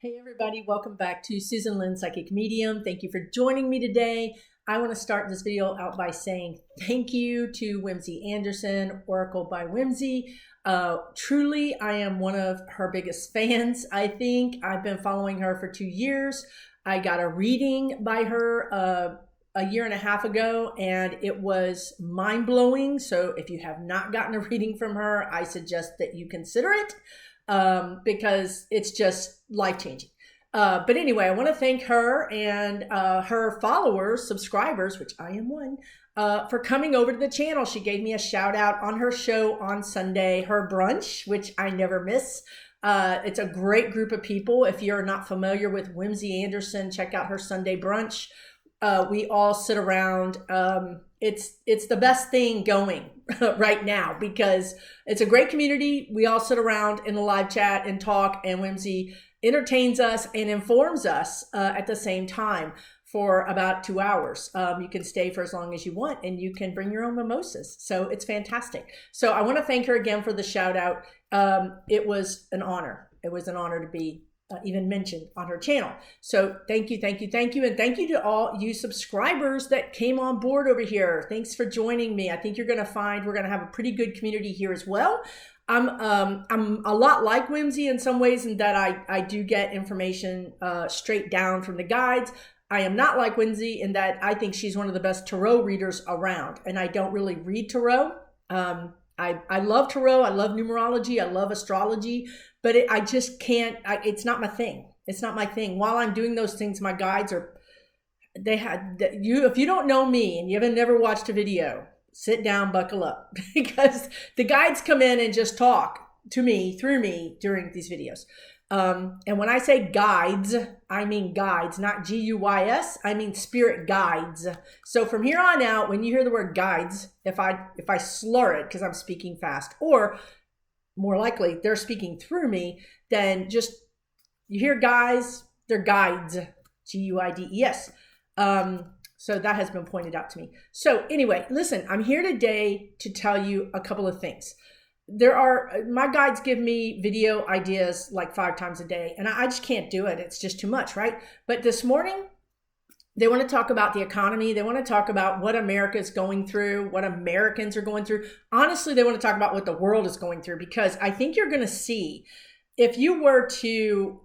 Hey everybody, welcome back to Susan Lynn Psychic Medium. Thank you for joining me today. I want to start this video out by saying thank you to Whimsy Anderson, Oracle by Whimsy. Truly, I am one of her biggest fans. I think I've been following her for 2 years. I got a reading by her a year and a half ago, and it was mind-blowing. So if you have not gotten a reading from her, I suggest that you consider it. Because it's just life-changing. But anyway, I want to thank her and her followers, subscribers, which I am one, for coming over to the channel. She gave me a shout out on her show on Sunday, her brunch, which I never miss. It's a great group of people. If you're not familiar with Whimsy Anderson, check out her Sunday brunch. We all sit around. It's the best thing going right now because it's a great community. We all sit around in a live chat and talk, and Whimsy entertains us and informs us at the same time for about 2 hours. You can stay for as long as you want, and you can bring your own mimosas. So it's fantastic. So I want to thank her again for the shout out. It was an honor. It was an honor to be even mentioned on her channel. So thank you, thank you, thank you. And thank you to all you subscribers that came on board over here. Thanks for joining me. I think you're going to find we're going to have a pretty good community here as well. I'm a lot like Whimsy in some ways in that I do get information straight down from the guides. I am not like Whimsy in that I think she's one of the best tarot readers around, and I don't really read tarot. I love tarot, I love numerology, I love astrology, but I just can't, it's not my thing. It's not my thing. While I'm doing those things, my guides are, if you don't know me and you haven't never watched a video, sit down, buckle up, because the guides come in and just talk to me, through me during these videos. And when I say guides, I mean guides, not G-U-Y-S. I mean spirit guides. So from here on out, when you hear the word guides, if I slur it because I'm speaking fast, or more likely they're speaking through me, then just you hear guys, they're guides, G-U-I-D-E-S. So that has been pointed out to me. So anyway, listen, I'm here today to tell you a couple of things. My guides give me video ideas like 5 times a day, and I just can't do it. It's just too much, right? But this morning, they want to talk about the economy. They want to talk about what America is going through, what Americans are going through. Honestly, they want to talk about what the world is going through, because I think you're going to see, if you were to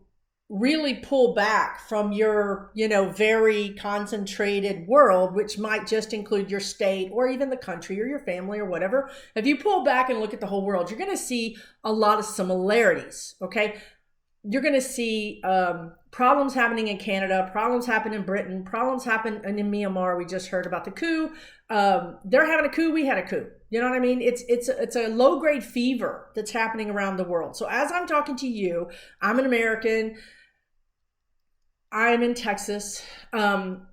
really pull back from your, very concentrated world, which might just include your state or even the country or your family or whatever. If you pull back and look at the whole world, you're going to see a lot of similarities. Okay. You're going to see problems happening in Canada, problems happen in Britain, problems happen in Myanmar. We just heard about the coup. They're having a coup. We had a coup. You know what I mean? It's a low grade fever that's happening around the world. So as I'm talking to you, I'm an American. I'm in Texas. But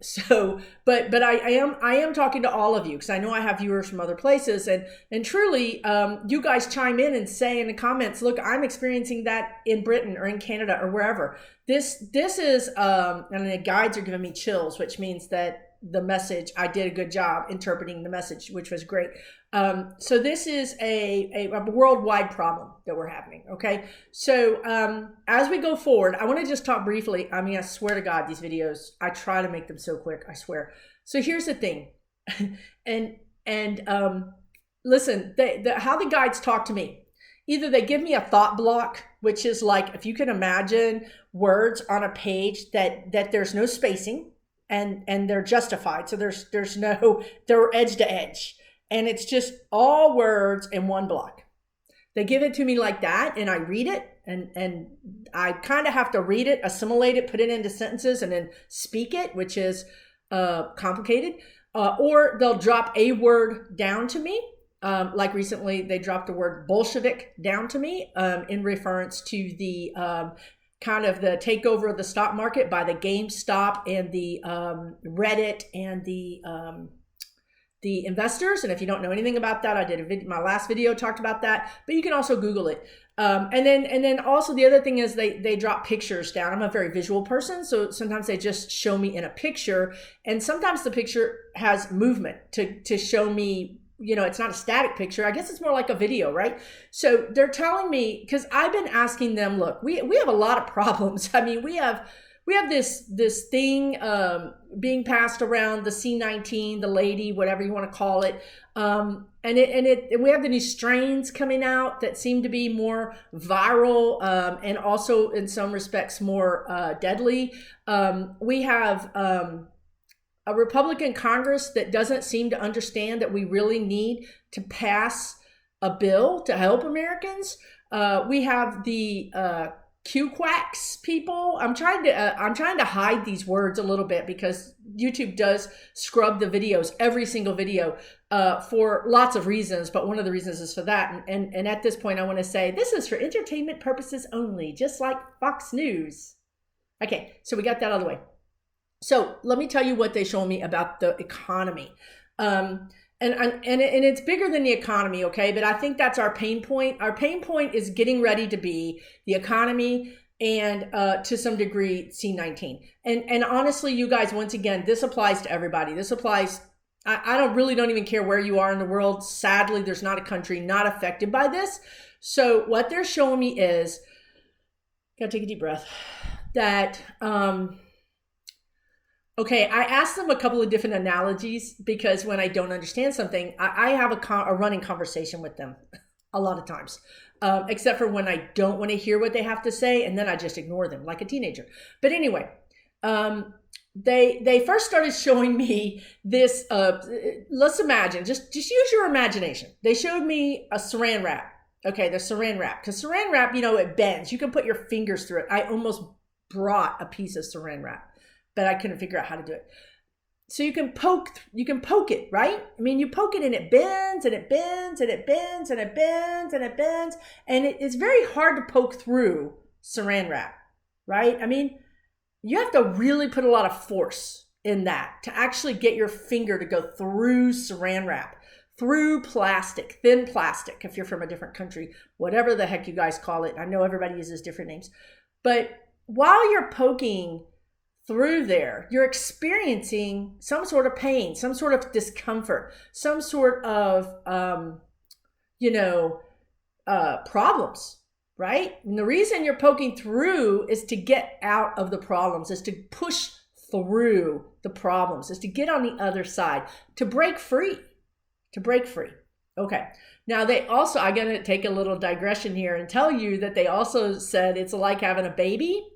I am talking to all of you because I know I have viewers from other places, and truly, you guys chime in and say in the comments, look, I'm experiencing that in Britain or in Canada or wherever. This is, and the guides are giving me chills, which means that the message, I did a good job interpreting the message, which was great. So this is a worldwide problem that we're having. Okay. So, as we go forward, I want to just talk briefly. I mean, I swear to God, these videos, I try to make them so quick, I swear. So here's the thing. Listen, how the guides talk to me, either they give me a thought block, which is like, if you can imagine words on a page that there's no spacing, and they're justified. So there's no, they're edge to edge, and it's just all words in one block. They give it to me like that, and I read it, and I kind of have to read it, assimilate it, put it into sentences, and then speak it, which is complicated. Or they'll drop a word down to me. Like recently, they dropped the word Bolshevik down to me in reference to the kind of the takeover of the stock market by the GameStop and the Reddit and the investors. And if you don't know anything about that, I did my last video talked about that, but you can also Google it. And then also the other thing is they drop pictures down. I'm a very visual person, so sometimes they just show me in a picture, and sometimes the picture has movement to show me it's not a static picture. I guess it's more like a video, right? So they're telling me, because I've been asking them, look, we have a lot of problems. I mean, we have this thing being passed around, the C19, the lady, whatever you want to call it. And we have the new strains coming out that seem to be more viral, and also in some respects more deadly. We have a Republican Congress that doesn't seem to understand that we really need to pass a bill to help Americans. We have the Q-quacks people. I'm trying to hide these words a little bit because YouTube does scrub the videos, every single video, for lots of reasons. But one of the reasons is for that. And at this point, I want to say this is for entertainment purposes only, just like Fox News. Okay, so we got that out of the way. So let me tell you what they show me about the economy. And it's bigger than the economy, okay? But I think that's our pain point. Our pain point is getting ready to be the economy and to some degree C19. And honestly, you guys, once again, this applies to everybody. This applies, I don't even care where you are in the world. Sadly, there's not a country not affected by this. So what they're showing me is, gotta take a deep breath, that, okay, I asked them a couple of different analogies because when I don't understand something, I have a running conversation with them a lot of times, except for when I don't want to hear what they have to say, and then I just ignore them like a teenager. But anyway, they first started showing me this. Let's imagine, just use your imagination. They showed me a saran wrap. Okay, the saran wrap, because saran wrap, it bends. You can put your fingers through it. I almost brought a piece of saran wrap, but I couldn't figure out how to do it. So you can poke it, right? I mean, you poke it and it bends and it bends and it bends and it bends and it bends. And it's very hard to poke through saran wrap, right? I mean, you have to really put a lot of force in that to actually get your finger to go through saran wrap, through plastic, thin plastic, if you're from a different country, whatever the heck you guys call it. I know everybody uses different names. But while you're poking through there, you're experiencing some sort of pain, some sort of discomfort, some sort of, problems, right? And the reason you're poking through is to get out of the problems, is to push through the problems, is to get on the other side, to break free, Okay. Now I'm going to take a little digression here and tell you that they also said it's like having a baby.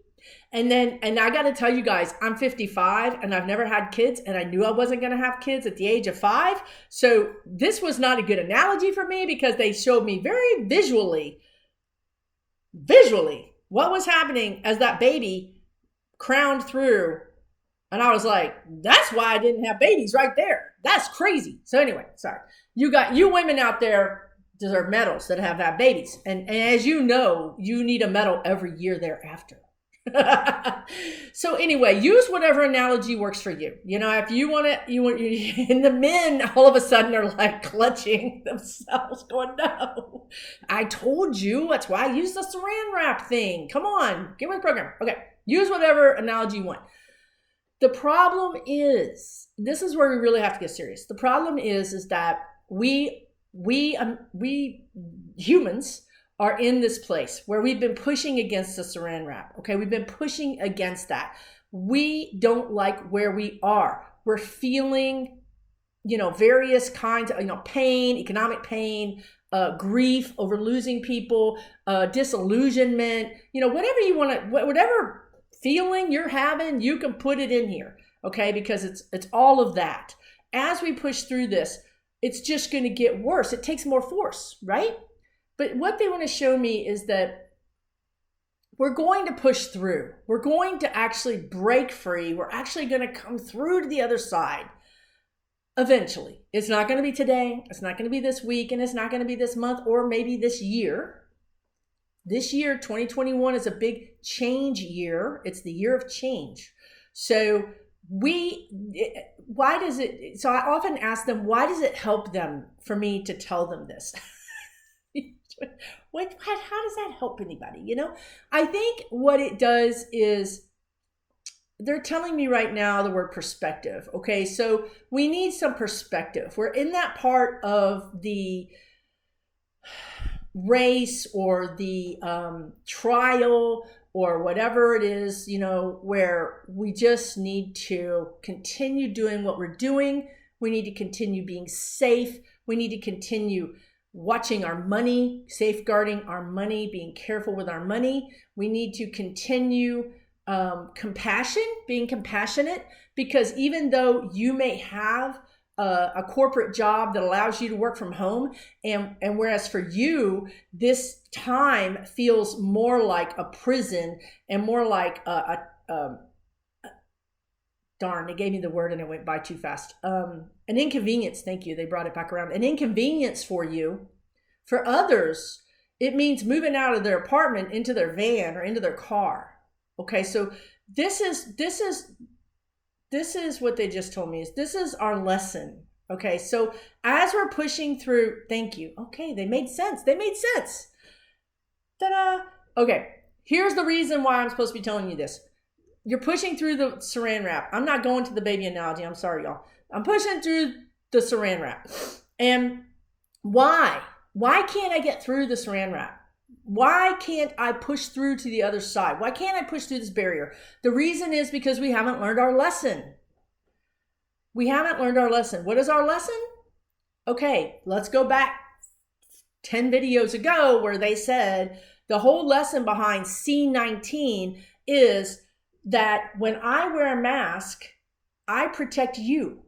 And I got to tell you guys, I'm 55 and I've never had kids, and I knew I wasn't going to have kids at the age of 5. So this was not a good analogy for me because they showed me very visually what was happening as that baby crowned through. And I was like, that's why I didn't have babies right there. That's crazy. So anyway, sorry. You women out there deserve medals that have had babies. And as you know, you need a medal every year thereafter. So anyway, use whatever analogy works for you. If you want to, and the men all of a sudden are like clutching themselves going, no, I told you, that's why I used the saran wrap thing. Come on, get with the program. Okay. Use whatever analogy you want. The problem is, this is where we really have to get serious. The problem is that we humans are in this place where we've been pushing against the saran wrap. Okay, we've been pushing against that. We don't like where we are. We're feeling, various kinds of, pain, economic pain, grief over losing people, disillusionment, whatever you want to, whatever feeling you're having, you can put it in here. Okay, because it's all of that. As we push through this, it's just going to get worse. It takes more force, right? But what they want to show me is that we're going to push through. We're going to actually break free. We're actually going to come through to the other side eventually. It's not going to be today. It's not going to be this week. And it's not going to be this month or maybe this year. This year, 2021, is a big change year. It's the year of change. So so I often ask them, why does it help them for me to tell them this? How does that help anybody? I think what it does is they're telling me right now the word perspective. Okay, so we need some perspective. We're in that part of the race or the trial or whatever it is, where we just need to continue doing what we're doing. We need to continue being safe. We need to continue watching our money, safeguarding our money, being careful with our money. We need to continue being compassionate, because even though you may have a corporate job that allows you to work from home, and whereas for you this time feels more like a prison and more like darn, they gave me the word and it went by too fast. An inconvenience. Thank you. They brought it back around. An inconvenience for you. For others, it means moving out of their apartment into their van or into their car. Okay, so this is what they just told me. This is our lesson. Okay, so as we're pushing through, thank you. Okay, they made sense. Ta-da. Okay, here's the reason why I'm supposed to be telling you this. You're pushing through the saran wrap. I'm not going to the baby analogy. I'm sorry, y'all. I'm pushing through the saran wrap. And why? Why can't I get through the saran wrap? Why can't I push through to the other side? Why can't I push through this barrier? The reason is because we haven't learned our lesson. We haven't learned our lesson. What is our lesson? Okay, let's go back 10 videos ago where they said the whole lesson behind C19 is that when I wear a mask, I protect you,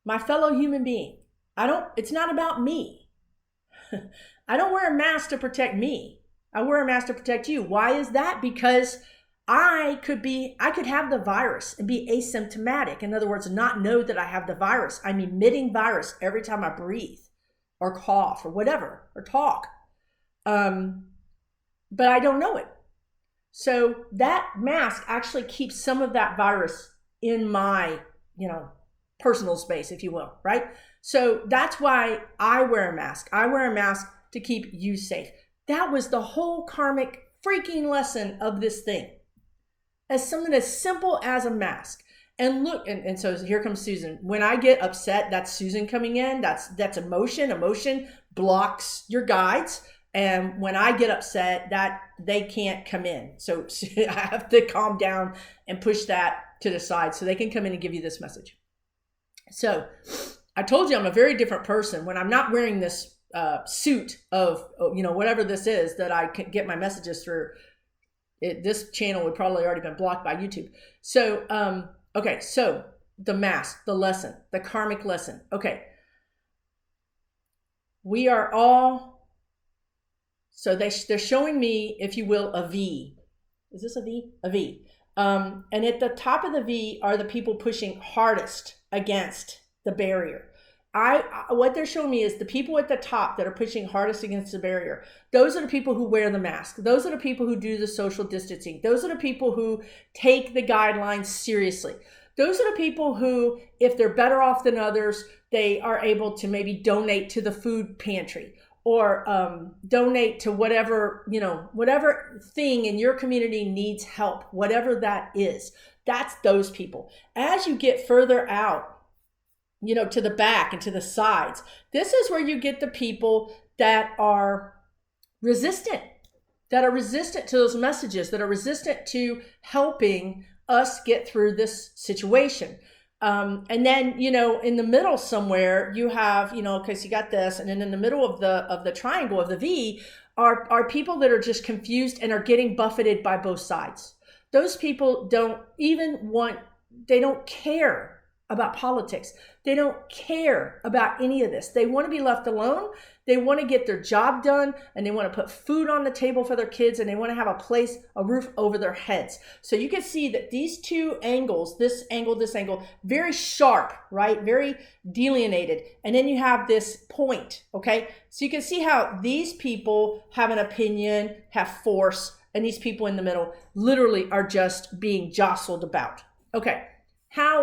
my fellow human being. It's not about me. I don't wear a mask to protect me. I wear a mask to protect you. Why is that? Because I could have the virus and be asymptomatic. In other words, not know that I have the virus. I'm emitting virus every time I breathe or cough or whatever, or talk. But I don't know it. So that mask actually keeps some of that virus in my, personal space, if you will, right? So that's why I wear a mask. I wear a mask to keep you safe. That was the whole karmic freaking lesson of this thing. As something as simple as a mask. And look, and so here comes Susan. When I get upset, that's Susan coming in. That's emotion. Emotion blocks your guides. And when I get upset, that they can't come in. So I have to calm down and push that to the side so they can come in and give you this message. So I told you I'm a very different person when I'm not wearing this suit of, whatever this is that I can get my messages through. This channel would probably already been blocked by YouTube. So, okay, so the mask, the lesson, the karmic lesson. Okay. We are all, so they're showing me, if you will, a V. Is this a V? A V. And at the top of the V are the people pushing hardest against the barrier. What they're showing me is the people at the top that are pushing hardest against the barrier. Those are the people who wear the mask. Those are the people who do the social distancing. Those are the people who take the guidelines seriously. Those are the people who, if they're better off than others, they are able to maybe donate to the food pantry or donate to whatever thing in your community needs help, whatever that is. That's those people. As you get further out, to the back and to the sides, this is where you get the people that are resistant to those messages, that are resistant to helping us get through this situation. And then, in the middle somewhere you have, because you got this, and then in the middle of the triangle of the V are people that are just confused and are getting buffeted by both sides. Those people don't care about politics. They don't care about any of this. They want to be left alone. They want to get their job done, and they want to put food on the table for their kids, and they want to have a roof over their heads. So you can see that these two angles, this angle, very sharp, right? Very delineated. And then you have this point, okay? So you can see how these people have an opinion, have force, and these people in the middle literally are just being jostled about. Okay.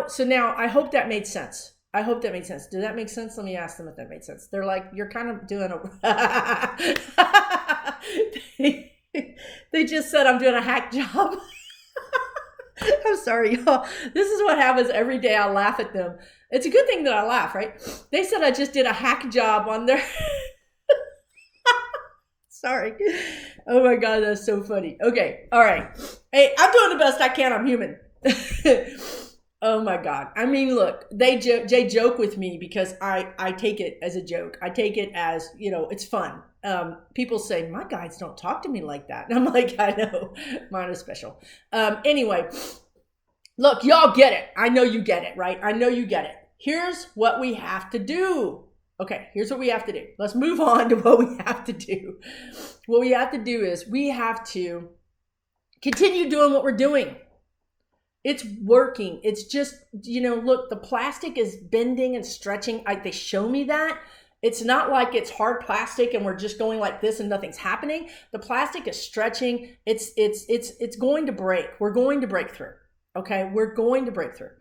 So now I hope that made sense. Did that make sense? Let me ask them if that made sense. They're like, you're kind of doing they just said I'm doing a hack job. I'm sorry, y'all. This is what happens every day. I laugh at them. It's a good thing that I laugh, right? They said I just did a hack job on their. Sorry. Oh my God, that's so funny. Okay, all right. Hey, I'm doing the best I can. I'm human. Oh my God. I mean, look, they joke with me because I take it as a joke. I take it as, it's fun. People say, my guides don't talk to me like that. And I'm like, I know, mine is special. Anyway, look, y'all get it. I know you get it, right? I know you get it. Here's what we have to do. Okay, here's what we have to do. Let's move on to what we have to do. What we have to do is we have to continue doing what we're doing. It's working. It's just, look, the plastic is bending and stretching. They show me that. It's not like it's hard plastic and we're just going like this and nothing's happening. The plastic is stretching. It's going to break. We're going to break through. Okay, we're going to break through.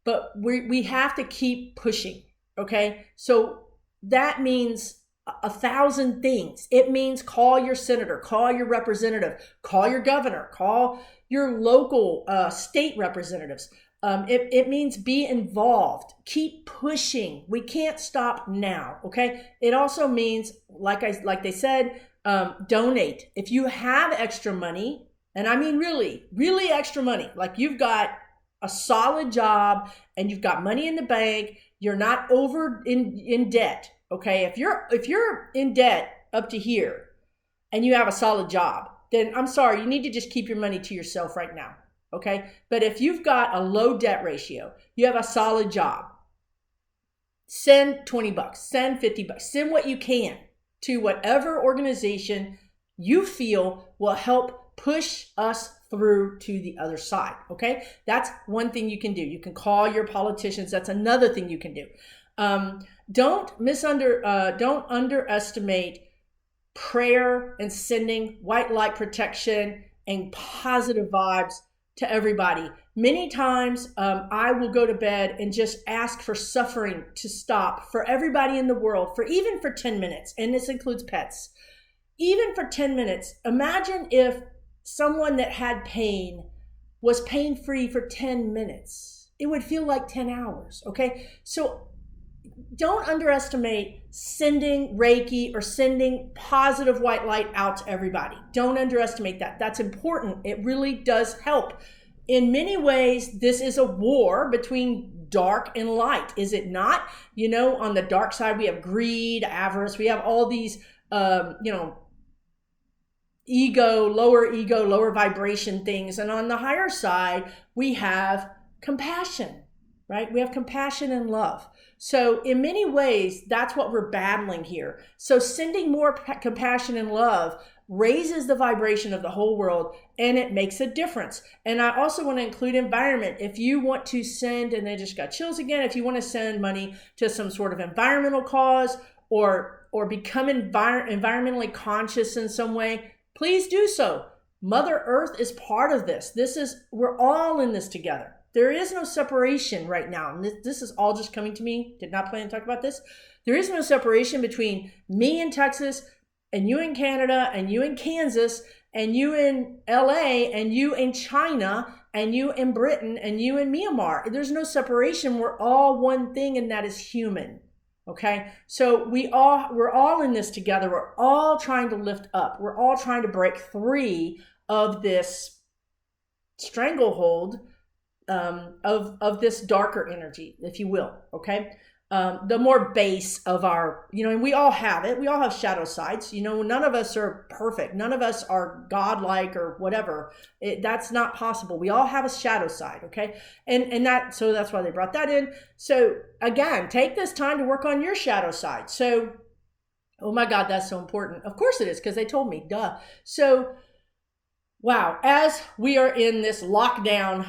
But we have to keep pushing. Okay, so that means 1,000 things. It means call your senator, call your representative, call your governor, call your local state representatives. It means be involved. Keep pushing. We can't stop now. Okay. It also means, like they said, donate. If you have extra money, and I mean really, really extra money, like you've got a solid job and you've got money in the bank, you're not over in debt. Okay. If you're in debt up to here and you have a solid job, then I'm sorry, you need to just keep your money to yourself right now. Okay. But if you've got a low debt ratio, you have a solid job, send $20, send $50, send what you can to whatever organization you feel will help push us through to the other side. Okay. That's one thing you can do. You can call your politicians. That's another thing you can do. Don't underestimate prayer and sending white light protection and positive vibes to everybody. Many times I will go to bed and just ask for suffering to stop for everybody in the world, even for 10 minutes. And this includes pets. Even for 10 minutes. Imagine if someone that had pain was pain-free for 10 minutes. It would feel like 10 hours. Okay. So don't underestimate sending Reiki or sending positive white light out to everybody. Don't underestimate that. That's important. It really does help. In many ways, this is a war between dark and light, is it not? On the dark side, we have greed, avarice. We have all these, ego, lower vibration things. And on the higher side, we have compassion, right? We have compassion and love. So in many ways, that's what we're battling here. So sending more compassion and love raises the vibration of the whole world, and it makes a difference. And I also want to include environment. If you want to send, and I just got chills again, if you want to send money to some sort of environmental cause or become environmentally conscious in some way, please do so. Mother Earth is part of this. We're all in this together. There is no separation right now. And this is all just coming to me. Did not plan to talk about this. There is no separation between me in Texas and you in Canada and you in Kansas and you in LA and you in China and you in Britain and you in Myanmar. There's no separation. We're all one thing, and that is human. Okay. So we're all in this together. We're all trying to lift up. We're all trying to break free of this stranglehold of this darker energy, if you will. Okay. The more base of our, and we all have it. We all have shadow sides. None of us are perfect. None of us are godlike or whatever. That's not possible. We all have a shadow side. Okay. So that's why they brought that in. So again, take this time to work on your shadow side. So, oh my God, that's so important. Of course it is, because they told me, duh. So, wow, as we are in this lockdown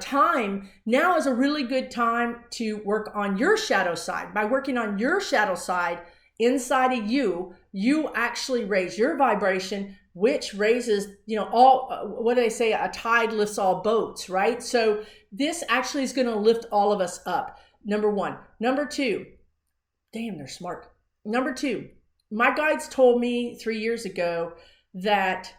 time, now is a really good time to work on your shadow side. By working on your shadow side inside of you, you actually raise your vibration, which raises, what do they say? A tide lifts all boats, right? So this actually is going to lift all of us up. Number one. Number two, damn, they're smart. Number two, my guides told me 3 years ago that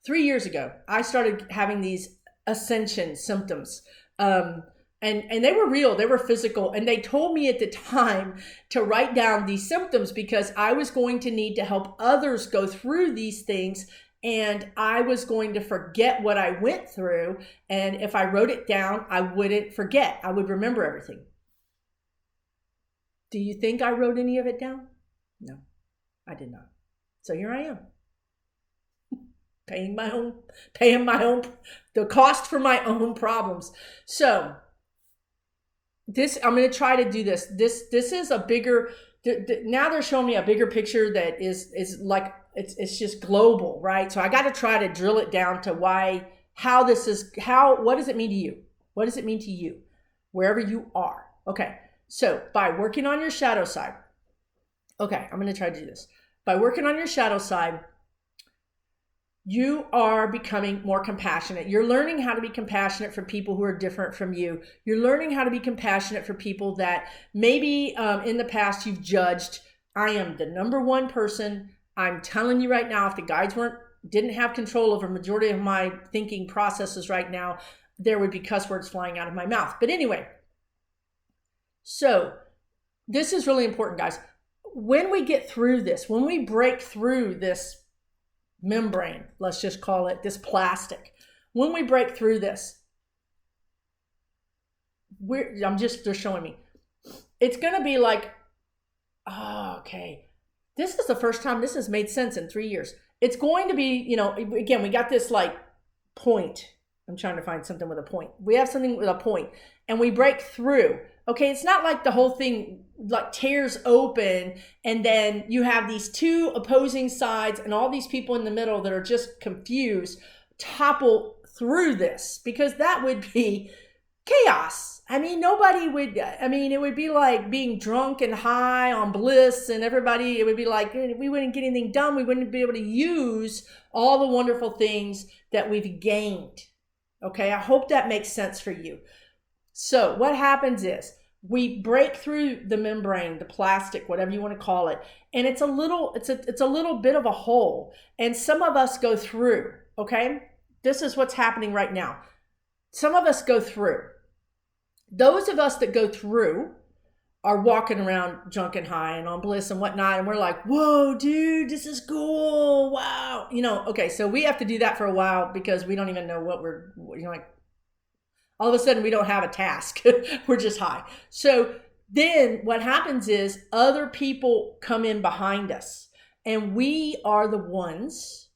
3 years ago, I started having these Ascension symptoms. And they were real, they were physical. And they told me at the time to write down these symptoms because I was going to need to help others go through these things. And I was going to forget what I went through. And if I wrote it down, I wouldn't forget. I would remember everything. Do you think I wrote any of it down? No, I did not. So here I am. Paying the cost for my own problems. So I'm going to try to do this. This is a bigger, now they're showing me a bigger picture that is like, it's just global, right? So I got to try to drill it down to what does it mean to you? What does it mean to you? Wherever you are. Okay. So by working on your shadow side, okay, I'm going to try to do this. By working on your shadow side, you are becoming more compassionate. You're learning how to be compassionate for people who are different from you. You're learning how to be compassionate for people that maybe in the past you've judged. I am the number one person. I'm telling you right now, if the guides didn't have control over majority of my thinking processes right now, there would be cuss words flying out of my mouth. But anyway, so this is really important, guys. When we get through this, when we break through this membrane, let's just call it this plastic. When we break through this, they're showing me. It's going to be like, oh, okay. This is the first time this has made sense in 3 years. It's going to be, again, we got this like point. I'm trying to find something with a point. We have something with a point and we break through. Okay, it's not like the whole thing like tears open and then you have these two opposing sides and all these people in the middle that are just confused topple through this, because that would be chaos. I mean, it would be like being drunk and high on bliss and everybody, it would be like, we wouldn't get anything done. We wouldn't be able to use all the wonderful things that we've gained. Okay, I hope that makes sense for you. So what happens is we break through the membrane, the plastic, whatever you want to call it, and it's a little bit of a hole. And some of us go through, okay? This is what's happening right now. Some of us go through. Those of us that go through are walking around drunk and high and on bliss and whatnot, and we're like, whoa, dude, this is cool, wow. Okay, so we have to do that for a while because we don't even know what like, all of a sudden we don't have a task. We're just high. So then what happens is other people come in behind us and we are the ones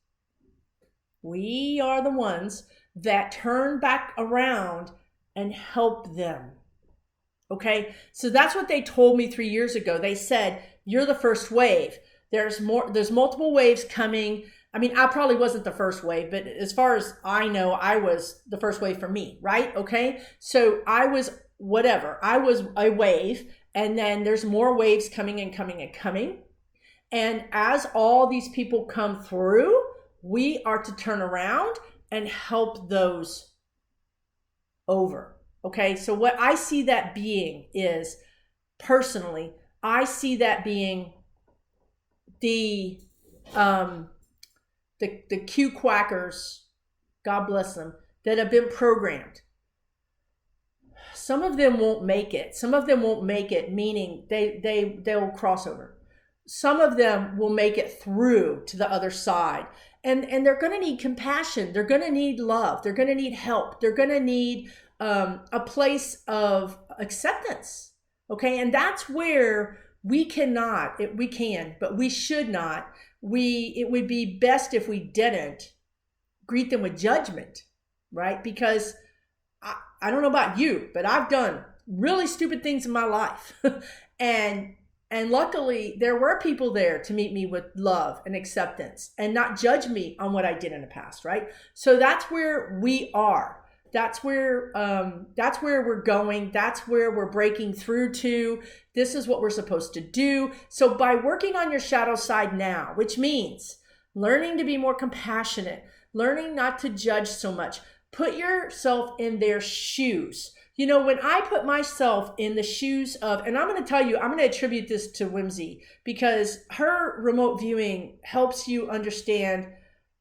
that turn back around and help them. Okay. So that's what they told me 3 years ago. They said, you're the first wave. There's multiple waves coming. I mean, I probably wasn't the first wave, but as far as I know, I was the first wave for me, right? Okay. So I was a wave, and then there's more waves coming and coming and coming. And as all these people come through, we are to turn around and help those over. Okay. So what I see that being is, personally, I see that being the Q quackers, God bless them, that have been programmed. Some of them won't make it. Some of them won't make it, meaning they'll cross over. Some of them will make it through to the other side. And they're going to need compassion. They're going to need love. They're going to need help. They're going to need a place of acceptance. Okay. And that's where we can, but we should not. It would be best if we didn't greet them with judgment, right? Because I don't know about you, but I've done really stupid things in my life. and luckily there were people there to meet me with love and acceptance and not judge me on what I did in the past, right? So that's where we are. That's where we're going. That's where we're breaking through to. This is what we're supposed to do. So by working on your shadow side now, which means learning to be more compassionate, learning not to judge so much, put yourself in their shoes. When I put myself in the shoes of, and I'm going to tell you, I'm going to attribute this to Whimsy, because her remote viewing helps you understand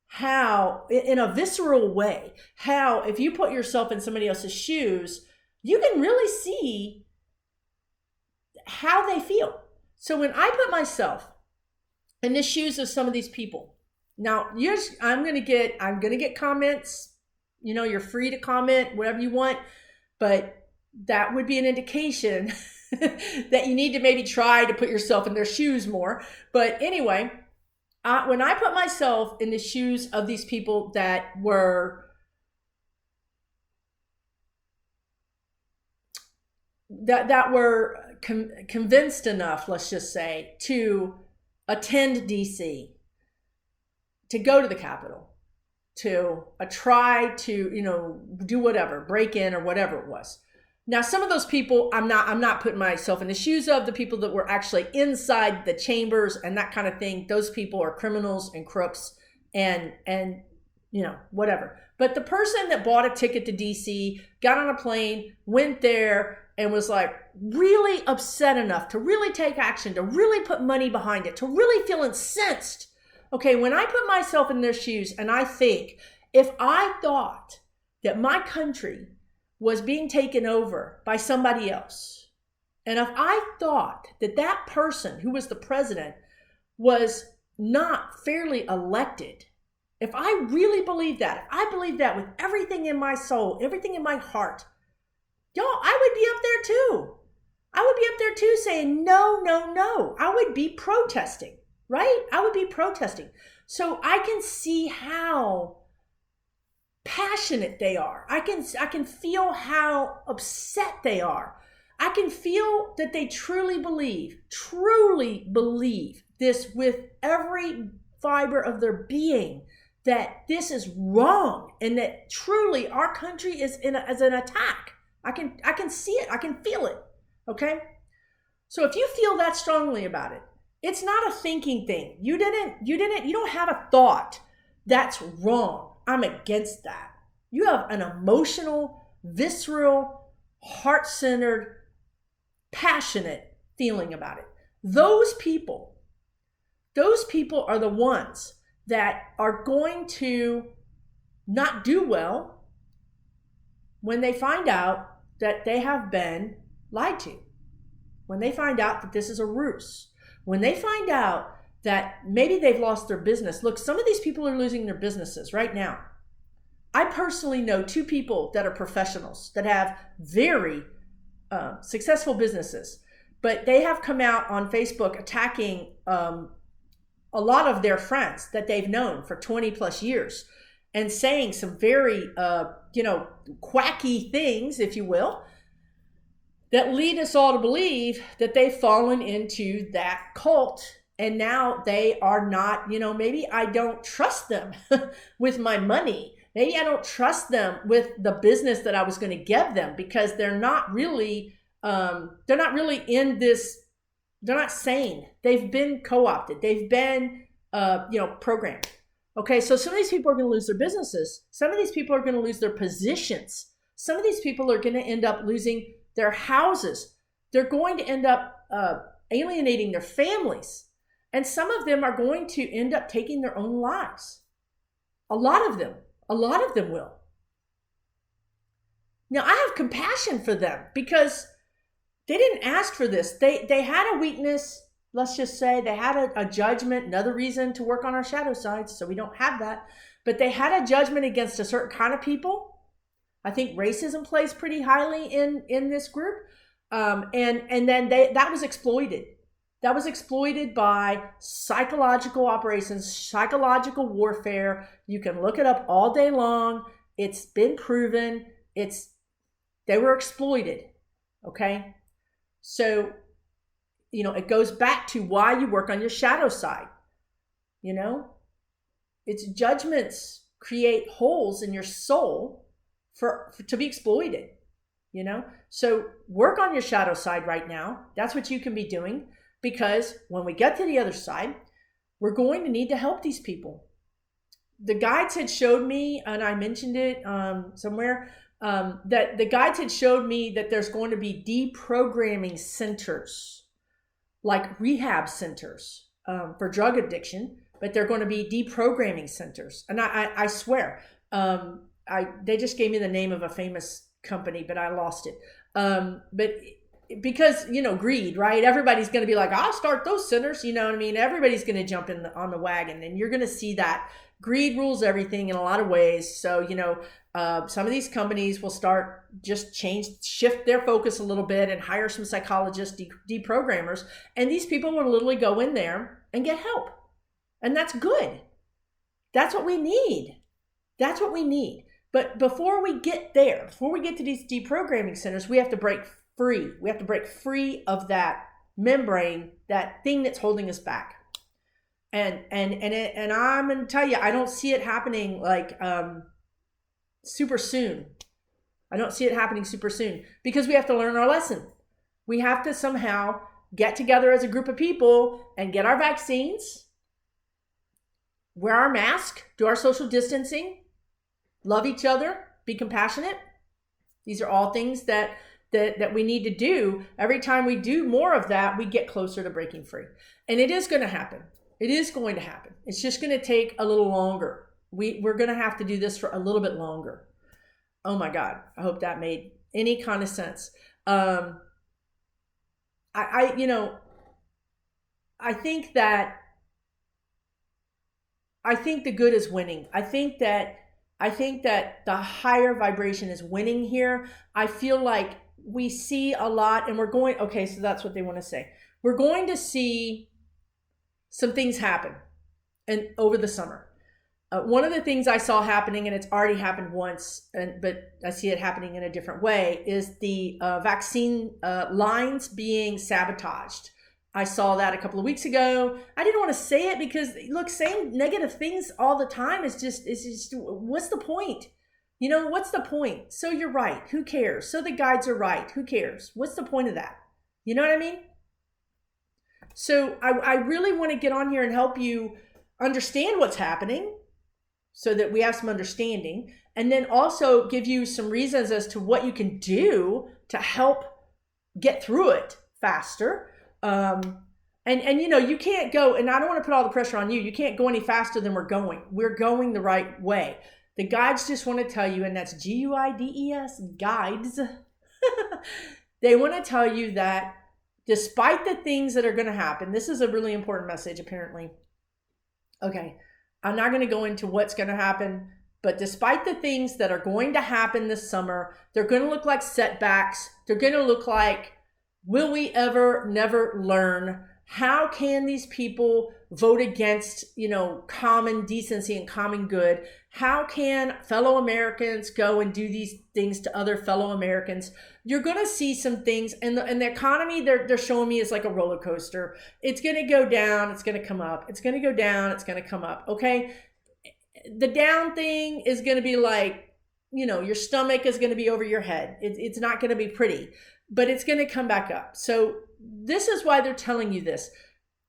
how, in a visceral way, how if you put yourself in somebody else's shoes, you can really see how they feel. So when I put myself in the shoes of some of these people, now I'm gonna get comments. You're free to comment whatever you want, but that would be an indication that you need to maybe try to put yourself in their shoes more. But anyway, when I put myself in the shoes of these people that were convinced enough, let's just say, to attend DC, to go to the Capitol, to try to do whatever, break in or whatever it was. Now, some of those people, I'm not putting myself in the shoes of the people that were actually inside the chambers and that kind of thing. Those people are criminals and crooks and whatever. But the person that bought a ticket to DC, got on a plane, went there, and was like really upset enough to really take action, to really put money behind it, to really feel incensed. Okay, when I put myself in their shoes and I think, if I thought that my country was being taken over by somebody else, and if I thought that that person who was the president was not fairly elected, if I really believed that, if I believed that with everything in my soul, everything in my heart, y'all, I would be up there too. I would be up there too saying, no, no, no. I would be protesting, right? I would be protesting. So I can see how passionate they are. I can feel how upset they are. I can feel that they truly believe this with every fiber of their being, that this is wrong and that truly our country is as an attack. I can see it. I can feel it. Okay? So if you feel that strongly about it, it's not a thinking thing. You don't have a thought that's wrong. I'm against that. You have an emotional, visceral, heart-centered, passionate feeling about it. Those people are the ones that are going to not do well when they find out that they have been lied to, when they find out that this is a ruse, when they find out that maybe they've lost their business. Look, some of these people are losing their businesses right now. I personally know two people that are professionals that have very successful businesses, but they have come out on Facebook attacking a lot of their friends that they've known for 20 plus years and saying some very, quacky things, if you will, that lead us all to believe that they've fallen into that cult. And now they are not, maybe I don't trust them with my money. Maybe I don't trust them with the business that I was going to give them, because they're not really in this. They're not sane. They've been co-opted. They've been, programmed. Okay, so some of these people are going to lose their businesses. Some of these people are going to lose their positions. Some of these people are going to end up losing their houses. They're going to end up alienating their families. And some of them are going to end up taking their own lives. A lot of them will. Now, I have compassion for them because they didn't ask for this. They had a weakness. Let's just say they had a judgment, another reason to work on our shadow sides, so we don't have that. But they had a judgment against a certain kind of people. I think racism plays pretty highly in this group. And then that was exploited. That was exploited by psychological operations, psychological warfare. You can look it up all day long. It's been proven. They were exploited. Okay? So, it goes back to why you work on your shadow side. It's judgments create holes in your soul to be exploited. So work on your shadow side right now. That's what you can be doing, because when we get to the other side, we're going to need to help these people. The guides had showed me, and I mentioned it somewhere, that the guides had showed me that there's going to be deprogramming centers, like rehab centers for drug addiction, but they're going to be deprogramming centers. And I swear, they just gave me the name of a famous company, but I lost it. But because, greed, right? Everybody's going to be like, I'll start those centers. You know what I mean? Everybody's going to jump on the wagon, and you're going to see that greed rules everything in a lot of ways. So, some of these companies will start shift their focus a little bit and hire some psychologists, deprogrammers, and these people will literally go in there and get help. And that's good. That's what we need. That's what we need. But before we get there, before we get to these deprogramming centers, we have to break free. We have to break free of that membrane, that thing that's holding us back. And I'm going to tell you, I don't see it happening like super soon. I don't see it happening super soon because we have to learn our lesson. We have to somehow get together as a group of people and get our vaccines, wear our mask, do our social distancing, love each other, be compassionate. These are all things that we need to do. Every time we do more of that, we get closer to breaking free. And it is going to happen. It is going to happen. It's just going to take a little longer. We're going to have to do this for a little bit longer. Oh my God. I hope that made any kind of sense. I think the good is winning. I think that the higher vibration is winning here. I feel like we see a lot, and okay, so that's what they want to say. We're going to see some things happen and over the summer. One of the things I saw happening, and it's already happened once, but I see it happening in a different way, is the vaccine lines being sabotaged. I saw that a couple of weeks ago. I didn't want to say it because, look, saying negative things all the time is just what's the point? What's the point? So you're right. Who cares? So the guides are right. Who cares? What's the point of that? You know what I mean? So I really want to get on here and help you understand what's happening so that we have some understanding, and then also give you some reasons as to what you can do to help get through it faster. And you can't go, and I don't want to put all the pressure on you. You can't go any faster than we're going. We're going the right way. The guides just want to tell you, and that's GUIDES, guides. They want to tell you that despite the things that are going to happen, this is a really important message, apparently. Okay, I'm not going to go into what's going to happen, but despite the things that are going to happen this summer, they're going to look like setbacks. They're going to look like, will we ever, never learn? How can these people vote against, common decency and common good? How can fellow Americans go and do these things to other fellow Americans? You're going to see some things, and the economy they're showing me is like a roller coaster. It's going to go down, it's going to come up. It's going to go down, it's going to come up. Okay, the down thing is going to be like, your stomach is going to be over your head. It's not going to be pretty, but it's going to come back up. So this is why they're telling you this.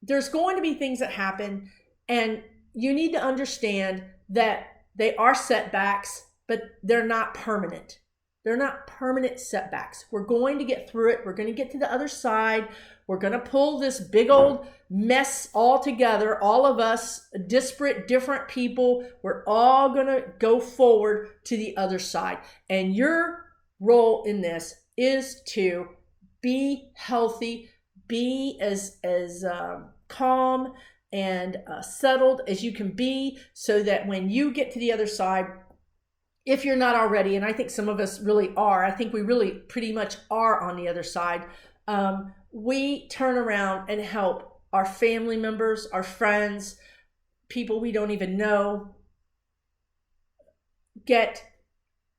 There's going to be things that happen, and you need to understand that they are setbacks, but they're not permanent. They're not permanent setbacks. We're going to get through it. We're going to get to the other side. We're going to pull this big old mess all together. All of us, disparate, different people, we're all going to go forward to the other side. And your role in this is to be healthy, be as calm and settled as you can be, so that when you get to the other side, if you're not already, and I think some of us really are, I think we really pretty much are on the other side, we turn around and help our family members, our friends, people we don't even know, get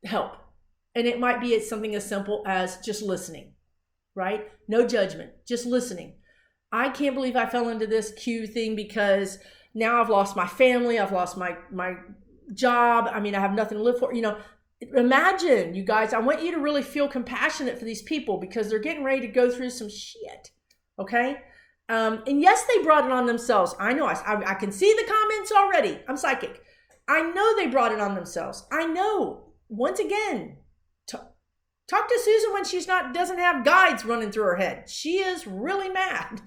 help. And it might be something as simple as just listening, right? No judgment, just listening. I can't believe I fell into this Q thing because now I've lost my family. I've lost my job. I mean, I have nothing to live for. Imagine, you guys, I want you to really feel compassionate for these people because they're getting ready to go through some shit. Okay. And yes, they brought it on themselves. I know. I can see the comments already. I'm psychic. I know they brought it on themselves. I know. Once again, talk to Susan when she's doesn't have guides running through her head. She is really mad.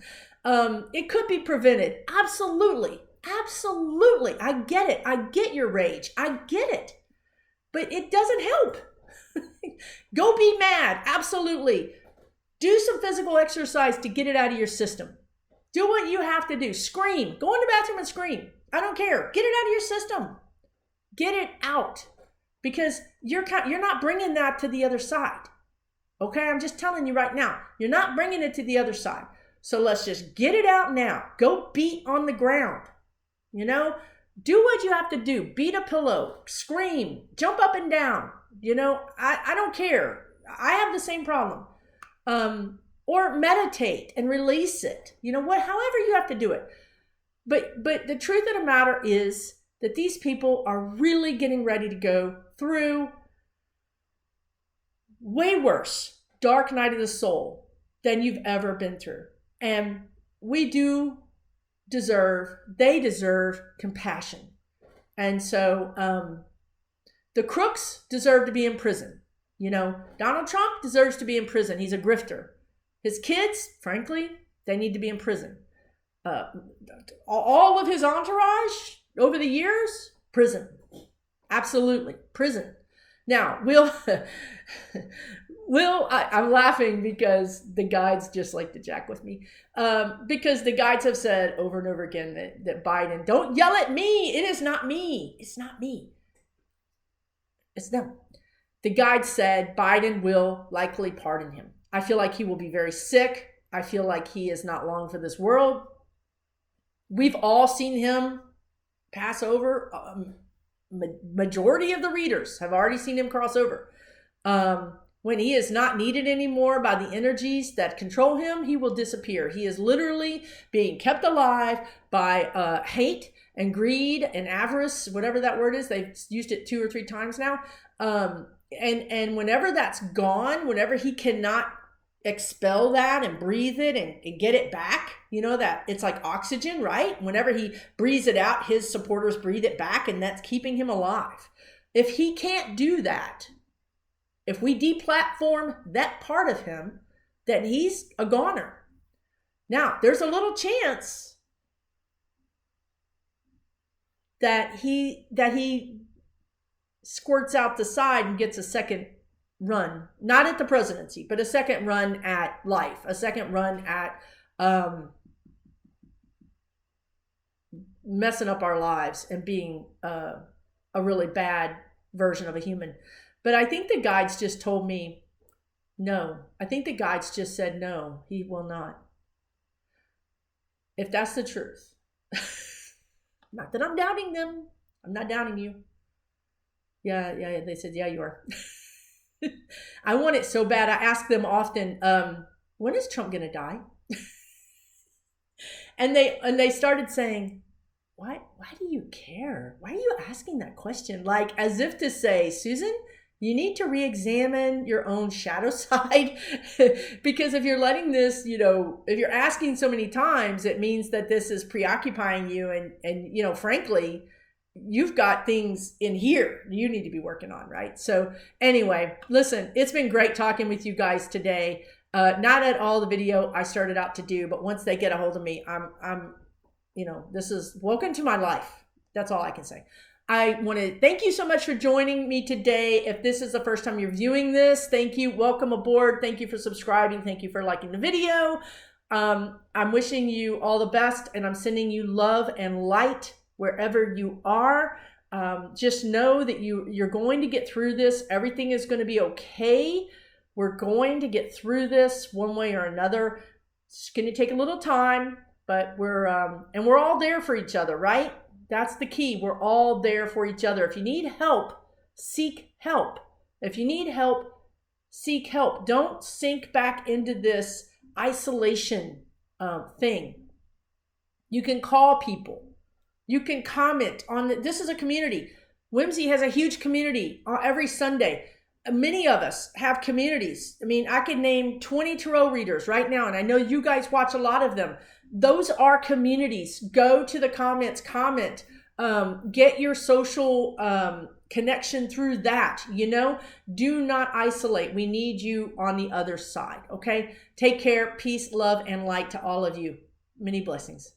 It could be prevented. Absolutely. Absolutely. I get it. I get your rage. I get it. But it doesn't help. Go be mad. Absolutely. Do some physical exercise to get it out of your system. Do what you have to do. Scream. Go in the bathroom and scream. I don't care. Get it out of your system. Get it out. Because you're not bringing that to the other side. Okay? I'm just telling you right now. You're not bringing it to the other side. So let's just get it out now. Go beat on the ground. You know? Do what you have to do. Beat a pillow. Scream. Jump up and down. You know? I don't care. I have the same problem. Or meditate and release it. You know what? However you have to do it. But the truth of the matter is that these people are really getting ready to go through way worse dark night of the soul than you've ever been through. And they deserve compassion. And so the crooks deserve to be in prison. You know, Donald Trump deserves to be in prison. He's a grifter. His kids, frankly, they need to be in prison. All of his entourage over the years, prison. Absolutely, prison. Now, I'm laughing because the guides just like to jack with me. Because the guides have said over and over again that Biden, don't yell at me. It is not me. It's not me. It's them. The guide said Biden will likely pardon him. I feel like he will be very sick. I feel like he is not long for this world. We've all seen him pass over. Majority of the readers have already seen him cross over. When he is not needed anymore by the energies that control him, he will disappear. He is literally being kept alive by hate and greed and avarice, whatever that word is. They've used it 2 or 3 times now. And whenever that's gone, whenever he cannot expel that and breathe it and get it back, you know, that it's like oxygen, right? Whenever he breathes it out, his supporters breathe it back, and that's keeping him alive. If he can't do that, if we deplatform that part of him, then he's a goner. Now, there's a little chance that he squirts out the side and gets a second run, not at the presidency, but a second run at life, a second run at messing up our lives and being a really bad version of a human. But I think the guides just told me, no. I think the guides just said, no, he will not. If that's the truth. Not that I'm doubting them. I'm not doubting you. Yeah. They said, yeah, you are. I want it so bad. I ask them often, when is Trump going to die? and they started saying, why do you care? Why are you asking that question? Like as if to say, Susan, you need to re-examine your own shadow side. Because if you're letting this, you know, if you're asking so many times, it means that this is preoccupying you. And you know, frankly, you've got things in here you need to be working on, right? So anyway, listen, it's been great talking with you guys today. Not at all the video I started out to do, but once they get a hold of me, I'm, you know, this is welcome to my life. That's all I can say. I want to thank you so much for joining me today. If this is the first time you're viewing this, thank you. Welcome aboard. Thank you for subscribing. Thank you for liking the video. I'm wishing you all the best, and I'm sending you love and light wherever you are. Just know that you're going to get through this. Everything is going to be okay. We're going to get through this one way or another. It's going to take a little time, but we're all there for each other, right? That's the key. We're all there for each other. If you need help, seek help. If you need help, seek help. Don't sink back into this isolation thing. You can call people. You can comment on this is a community. Whimsy has a huge community every Sunday. Many of us have communities. I mean, I could name 20 tarot readers right now, and I know you guys watch a lot of them. Those are communities. Go to the comments, comment, get your social connection through that, you know? Do not isolate. We need you on the other side, okay? Take care, peace, love, and light to all of you. Many blessings.